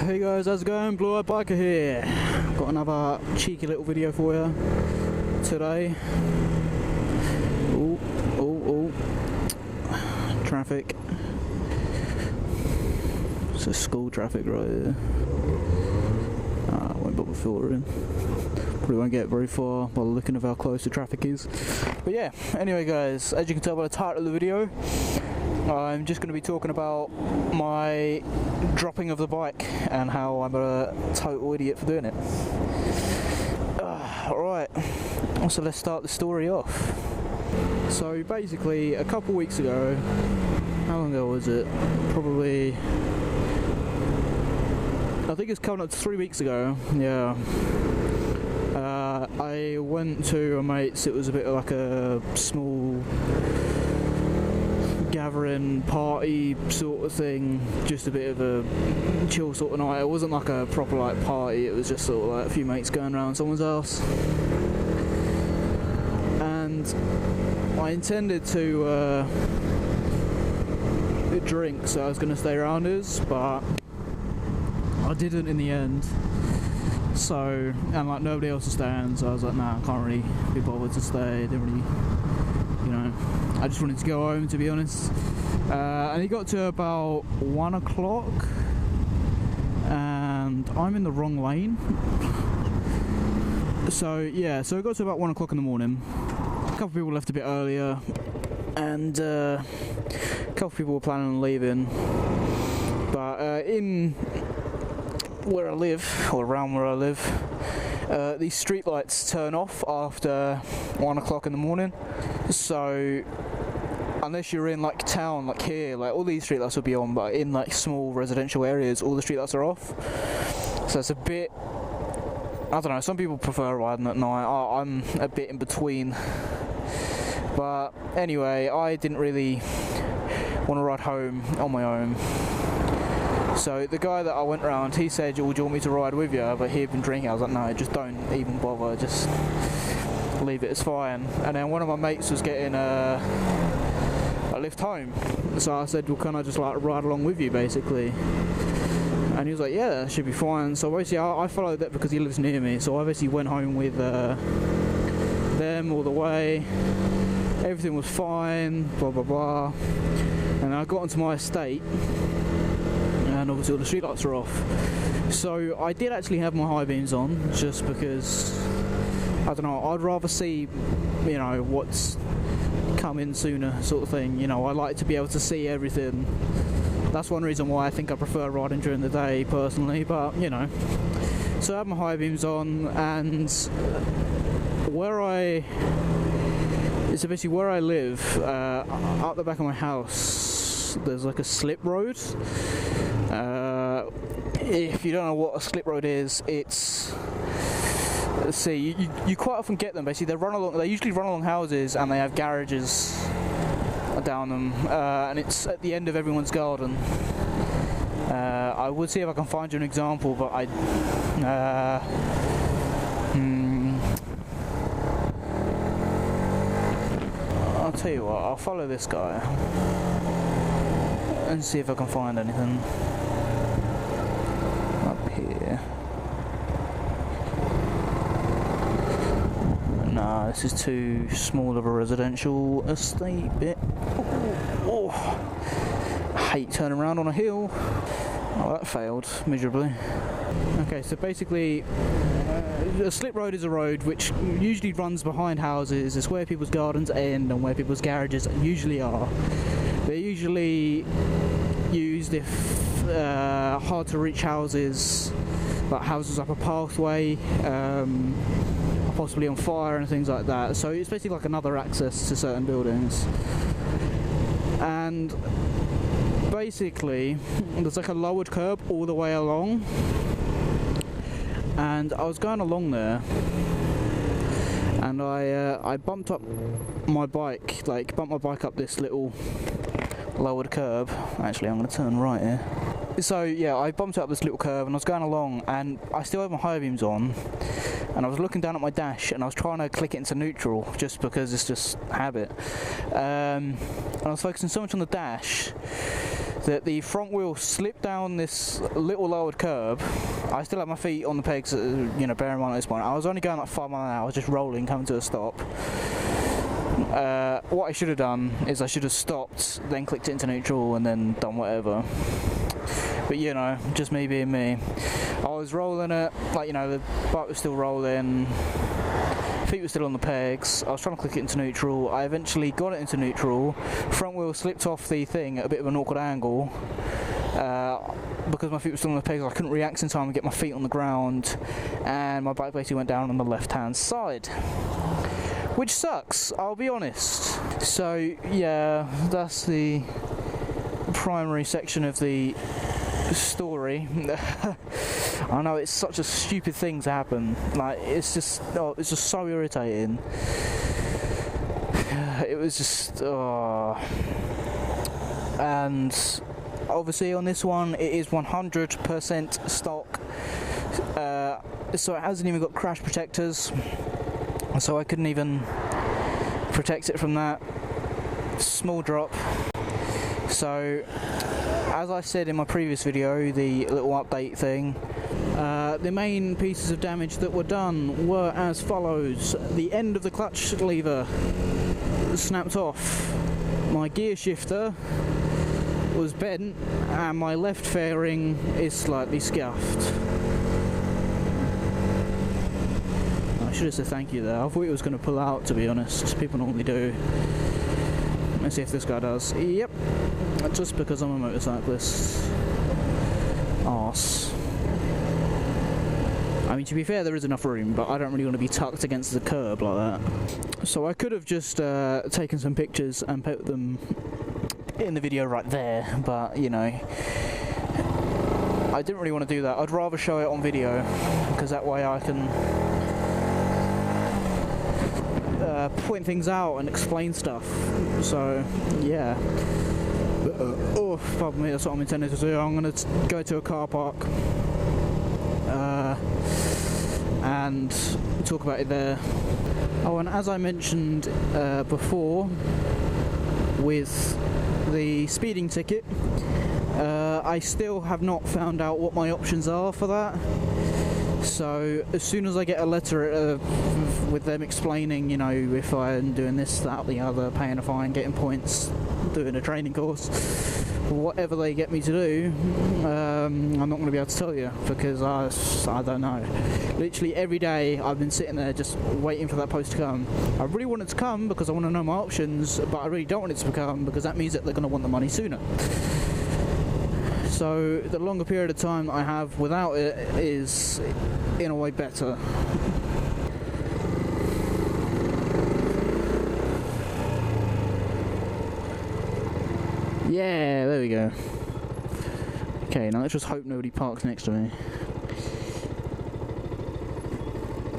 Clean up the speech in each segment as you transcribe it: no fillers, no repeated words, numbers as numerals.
Hey guys, how's it going? Blue Eyed Biker here. Got another cheeky little video for you today. Oh, traffic. It's a school traffic right here. I won't bother filtering. Probably won't get very far by looking at how close the traffic is. But yeah, anyway guys, as you can tell by the title of the video, I'm just going to be talking about my dropping of the bike and how I'm a total idiot for doing it. Alright, so let's start the story off. So basically, a couple weeks ago, how long ago was it? Probably, I think it's coming up to 3 weeks ago, yeah. I went to a mate's. It was a bit like a small gathering party sort of thing, just a bit of a chill sort of night. It wasn't like a proper like party, it was just sort of like a few mates going around someone's house. And I intended to drink, so I was going to stay around us, but I didn't in the end. So, and like nobody else was staying, so I was like, nah, I can't really be bothered to stay. I didn't really, you know, I just wanted to go home, to be honest. And it got to about 1 o'clock, and I'm in the wrong lane. So yeah, so it got to about 1 o'clock in the morning. A couple of people left a bit earlier, and a couple of people were planning on leaving. But in where I live, or around where I live, these street lights turn off after 1 o'clock in the morning. So unless you're in like town, like here, like all these street lights will be on, but in like small residential areas, all the street lights are off. So it's a bit, I don't know, some people prefer riding at night. I'm a bit in between. But anyway, I didn't really want to ride home on my own. So the guy that I went round, he said, would you want me to ride with you? But he'd been drinking. I was like, no, just don't even bother, just leave it, it's fine. And then one of my mates was getting a lift home. So I said, well, can I just like ride along with you, basically? And he was like, yeah, that should be fine. So basically I followed that because he lives near me. So I basically went home with them all the way. Everything was fine, blah, blah, blah. And I got onto my estate, and obviously all the streetlights are off. So I did actually have my high beams on, just because, I don't know, I'd rather see, you know, what's coming sooner sort of thing. You know, I like to be able to see everything. That's one reason why I think I prefer riding during the day personally, but you know. So I had my high beams on, and it's basically where I live, up the back of my house, there's like a slip road. If you don't know what a slip road is, it's, let's see, you quite often get them. Basically, they usually run along houses, and they have garages down them, and it's at the end of everyone's garden. I would see if I can find you an example, but I'll tell you what, I'll follow this guy and see if I can find anything up here. Nah, this is too small of a residential estate bit. Oh, I hate turning around on a hill. Oh, that failed miserably. Okay, so basically, a slip road is a road which usually runs behind houses. It's where people's gardens end and where people's garages usually are. They're usually used if hard to reach houses, like houses up a pathway, possibly on fire and things like that. So it's basically like another access to certain buildings. And basically, there's like a lowered curb all the way along. And I was going along there, and I bumped up my bike, up this little lowered curb. Actually, I'm going to turn right here. So yeah, I bumped up this little curb, and I was going along, and I still had my high beams on, and I was looking down at my dash, and I was trying to click it into neutral, just because it's just habit. And I was focusing so much on the dash that the front wheel slipped down this little lowered curb. I still had my feet on the pegs, you know, bear in mind at this point. I was only going like 5 miles an hour, just rolling, coming to a stop. What I should have done is I should have stopped, then clicked it into neutral, and then done whatever. But you know, just me being me. I was rolling it, like, you know, the bike was still rolling, feet were still on the pegs. I was trying to click it into neutral. I eventually got it into neutral. Front wheel slipped off the thing at a bit of an awkward angle. Because my feet were still on the pegs, I couldn't react in time and get my feet on the ground, and my bike basically went down on the left-hand side. Which sucks, I'll be honest. So, yeah, that's the primary section of the story. I know it's such a stupid thing to happen. Like, it's just so irritating. It was just, and obviously on this one it is 100% stock, so it hasn't even got crash protectors, so I couldn't even protect it from that small drop. So, as I said in my previous video, the little update thing, the main pieces of damage that were done were as follows. The end of the clutch lever snapped off, my gear shifter was bent, and my left fairing is slightly scuffed. I should have said thank you there. I thought it was going to pull out, to be honest. People normally do. Let's see if this guy does. Yep. Just because I'm a motorcyclist. Arse. I mean, to be fair, there is enough room, but I don't really want to be tucked against the curb like that. So I could have just taken some pictures and put them in the video right there, but, you know, I didn't really want to do that. I'd rather show it on video, because that way I can point things out and explain stuff. So, yeah. Oh, pardon me, that's what I'm intending to do. I'm going to go to a car park and talk about it there. Oh, and as I mentioned before, with the speeding ticket, I still have not found out what my options are for that. So as soon as I get a letter with them explaining, you know, if I'm doing this, that, or the other, paying a fine, getting points, doing a training course, whatever they get me to do, I'm not going to be able to tell you, because I don't know. Literally every day I've been sitting there just waiting for that post to come. I really want it to come because I want to know my options, but I really don't want it to come because that means that they're going to want the money sooner. So the longer period of time I have without it is, in a way, better. Yeah, there we go. Okay, now let's just hope nobody parks next to me.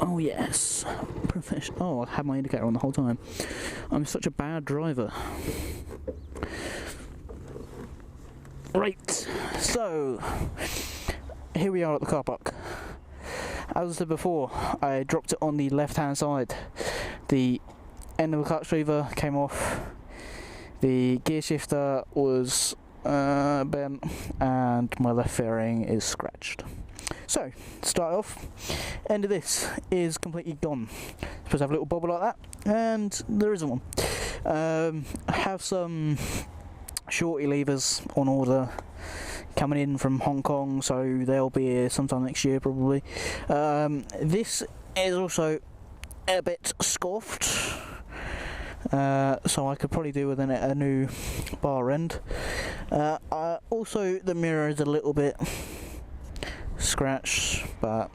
Oh yes, professional. Oh, I had my indicator on the whole time. I'm such a bad driver. Right, so here we are at the car park. As I said before, I dropped it on the left-hand side. The end of the clutch lever came off. The gear shifter was bent, and my left fairing is scratched. So, to start off, end of this is completely gone. Supposed to have a little bobble like that, and there isn't one. I have some shorty levers on order coming in from Hong Kong, so they'll be here sometime next year probably. This is also a bit scuffed, so I could probably do with a new bar end. Also the mirror is a little bit scratched, but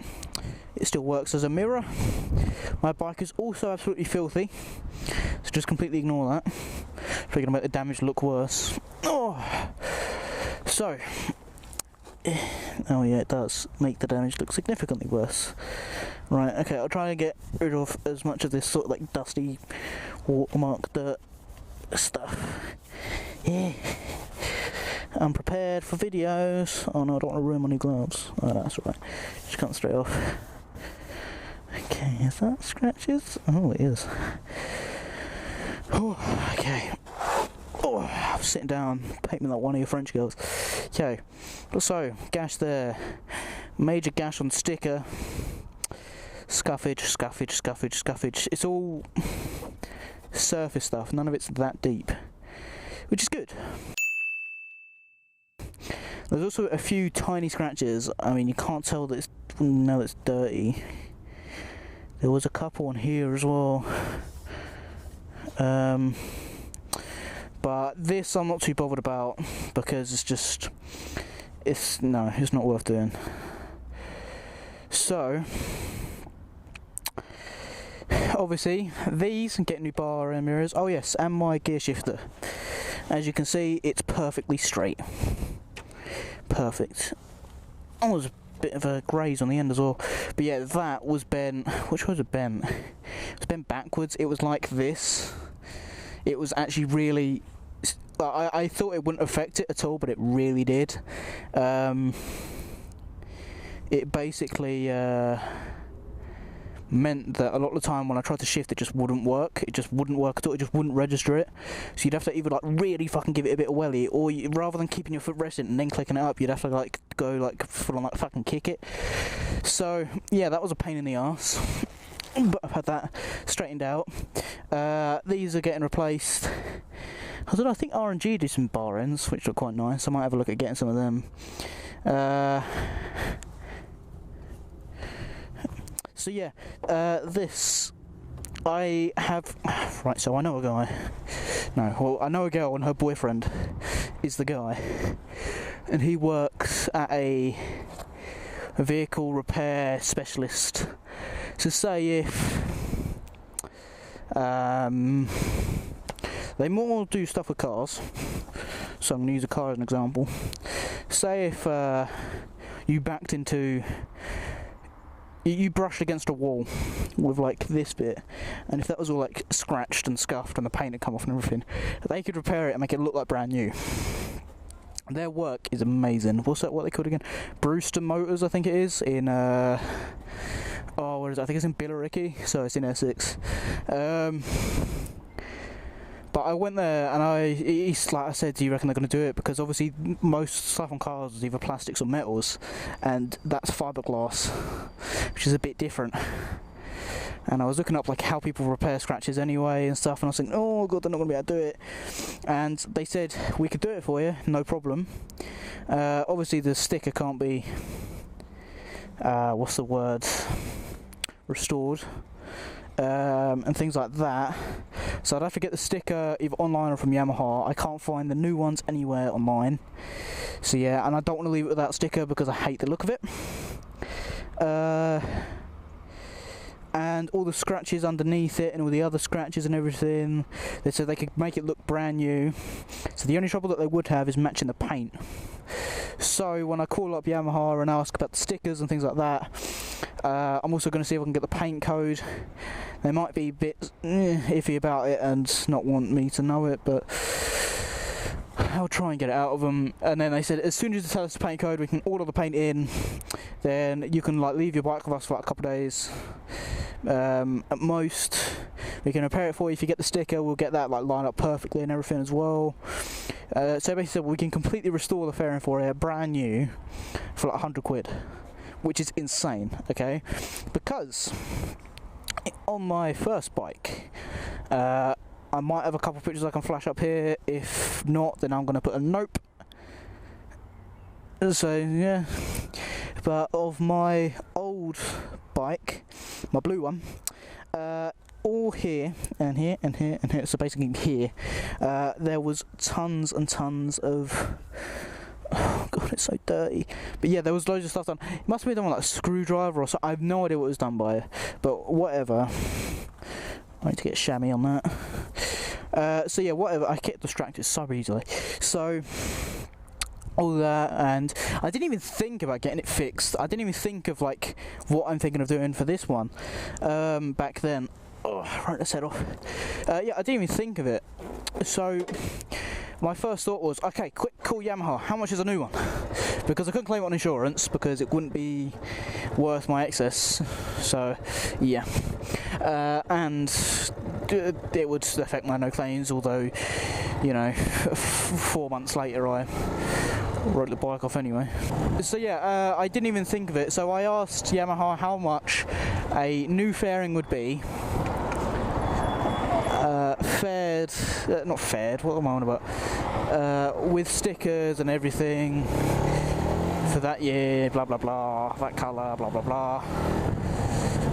it still works as a mirror. My bike is also absolutely filthy, so just completely ignore that. It's going to make the damage look worse. Oh, so, oh yeah, it does make the damage look significantly worse. Right, okay, I'll try and get rid of as much of this sort of like dusty watermark dirt stuff. Yeah, I'm prepared for videos. Oh no, I don't want to ruin my new gloves. Oh, that's right, just cut straight off. Okay, is that scratches? Oh, it is. Oh, okay. Oh, I'm sitting down, paint me like one of your French girls. Okay, so gash there, major gash on sticker, scuffage, scuffage, scuffage, scuffage. It's all surface stuff, none of it's that deep, which is good. There's also a few tiny scratches. I mean, you can't tell that it's dirty. There was a couple on here as well. But this I'm not too bothered about because it's not worth doing. So obviously these, and get new bar mirrors. Oh yes, and my gear shifter. As you can see, it's perfectly straight. Perfect. Oh, there's a bit of a graze on the end as well. But yeah, that was bent. Which was it bent? It was bent backwards. It was like this. It was actually really... I thought it wouldn't affect it at all, but it really did. It basically meant that a lot of the time when I tried to shift, it just wouldn't work. It just wouldn't work at all. It just wouldn't register it. So you'd have to either like really fucking give it a bit of welly, or rather than keeping your foot resting and then clicking it up, you'd have to like go like full on like fucking kick it. So yeah, that was a pain in the arse. But I've had that straightened out. These are getting replaced. I don't know, I think R&G do some bar ends, which look quite nice. I might have a look at getting some of them. So yeah, this I have. Right, so I know a guy. No, well, I know a girl and her boyfriend is the guy, and he works at a vehicle repair specialist. So say if they more do stuff with cars, so I'm going to use a car as an example. Say if you backed into, you brushed against a wall with like this bit, and if that was all like scratched and scuffed and the paint had come off and everything, they could repair it and make it look like brand new. Their work is amazing. What's that, what they called again? Brewster Motors, I think it is, in where is it? I think it's in Billericay, so it's in Essex. But I went there and he's like, I said, do you reckon they're going to do it? Because obviously most stuff on cars is either plastics or metals, and that's fiberglass, which is a bit different. And I was looking up like how people repair scratches anyway and stuff, and I was thinking, oh god, they're not going to be able to do it. And they said, we could do it for you, no problem. Obviously the sticker can't be, what's the word, restored. And things like that, so I'd have to get the sticker either online or from Yamaha. I can't find the new ones anywhere online, so yeah, and I don't want to leave it without sticker because I hate the look of it. And all the scratches underneath it and all the other scratches and everything, they said they could make it look brand new. So the only trouble that they would have is matching the paint. So when I call up Yamaha and ask about the stickers and things like that, I'm also going to see if I can get the paint code. They might be a bit iffy about it and not want me to know it, but I'll try and get it out of them. And then they said, as soon as you tell us the paint code, we can order the paint in. Then you can like leave your bike with us for like a couple of days. At most, we can repair it for you. If you get the sticker, we'll get that like lined up perfectly and everything as well. So basically, we can completely restore the fairing for it, brand new, for like 100 quid, which is insane. Okay, because on my first bike, I might have a couple of pictures I can flash up here. If not, then I'm going to put a nope. So yeah, but of my old bike, my blue one, all here and here and here and here, so basically here, there was tons and tons of, oh god, it's so dirty, but yeah, there was loads of stuff done. It must have been done with like a screwdriver or something. I have no idea what it was done by, but whatever. I need to get a chamois on that. So yeah, whatever, I get distracted so easily. So all that, and I didn't even think about getting it fixed. I didn't even think of like what I'm thinking of doing for this one back then. Oh, right, let's head off. Yeah, I didn't even think of it. So my first thought was, okay, quick, call Yamaha. How much is a new one? Because I couldn't claim it on insurance because it wouldn't be worth my excess. So yeah, and it would affect my no claims. Although you know, 4 months later I wrote the bike off anyway. So yeah, I didn't even think of it. So I asked Yamaha how much a new fairing would be. Not faired, what am I on about? With stickers and everything for that year, blah blah blah, that colour, blah blah blah,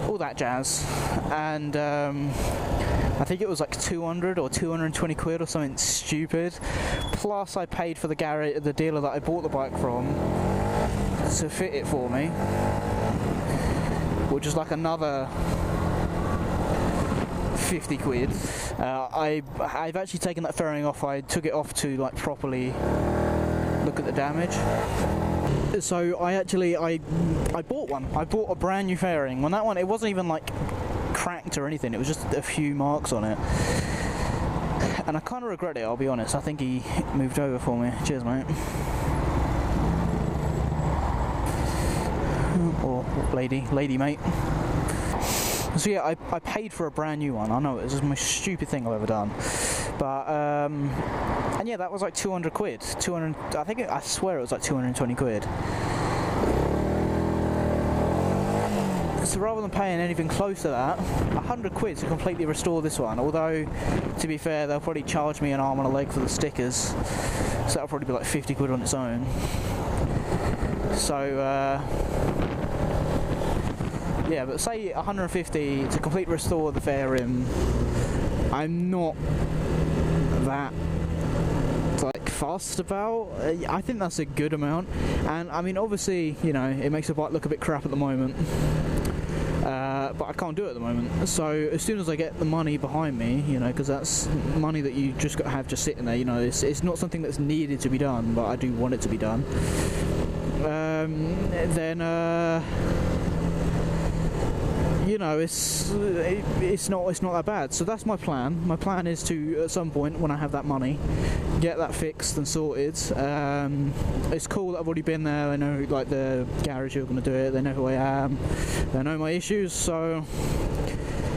all that jazz. And I think it was like 200 or 220 quid or something stupid. Plus I paid for the dealer that I bought the bike from to fit it for me, which is like another 50 quid. I've actually taken that fairing off. I took it off to like properly look at the damage. So I bought one. I bought a brand new fairing. When that one, it wasn't even like cracked or anything. It was just a few marks on it. And I kind of regret it, I'll be honest. I think he moved over for me. Cheers, mate. Or lady, mate. So yeah, I paid for a brand new one. I know, it was the most stupid thing I've ever done. But, and yeah, that was like 200 quid. I swear it was like 220 quid. So rather than paying anything close to that, 100 quid to completely restore this one. Although, to be fair, they'll probably charge me an arm and a leg for the stickers. So that'll probably be like 50 quid on its own. So, yeah, but say 150 to completely restore the fairing. I'm not that like fussed about. I think that's a good amount, and I mean, obviously, you know, it makes the bike look a bit crap at the moment, but I can't do it at the moment. So as soon as I get the money behind me, you know, because that's money that you just got to have just sitting there, you know, it's not something that's needed to be done, but I do want it to be done. Then you know, it's not that bad. So that's my plan. My plan is to, at some point when I have that money, get that fixed and sorted. It's cool that I've already been there. I know, like, the garage who are going to do it. They know who I am. They know my issues. So,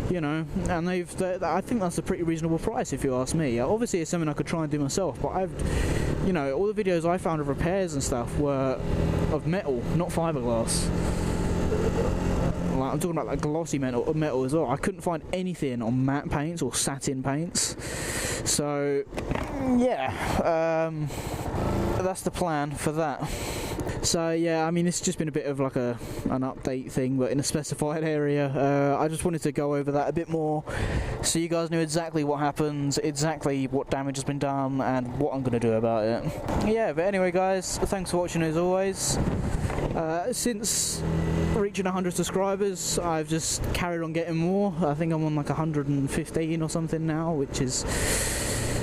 you know, and I think that's a pretty reasonable price if you ask me. Obviously, it's something I could try and do myself, but you know, all the videos I found of repairs and stuff were of metal, not fiberglass. Like, I'm talking about like glossy metal as well. I couldn't find anything on matte paints or satin paints. So yeah, that's the plan for that. So yeah, I mean, it's just been a bit of like an update thing, but in a specified area. I just wanted to go over that a bit more, so you guys knew exactly what happened, exactly what damage has been done, and what I'm going to do about it. Yeah, but anyway, guys, thanks for watching as always. Since reaching 100 subscribers, I've just carried on getting more. I think I'm on like 115 or something now, which is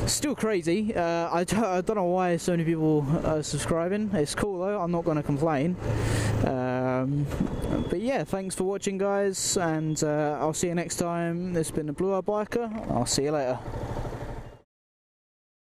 still crazy. I don't know why so many people are subscribing. It's cool though, I'm not going to complain. But yeah, thanks for watching, guys, and I'll see you next time. This has been the Blue Eye Biker. I'll see you later.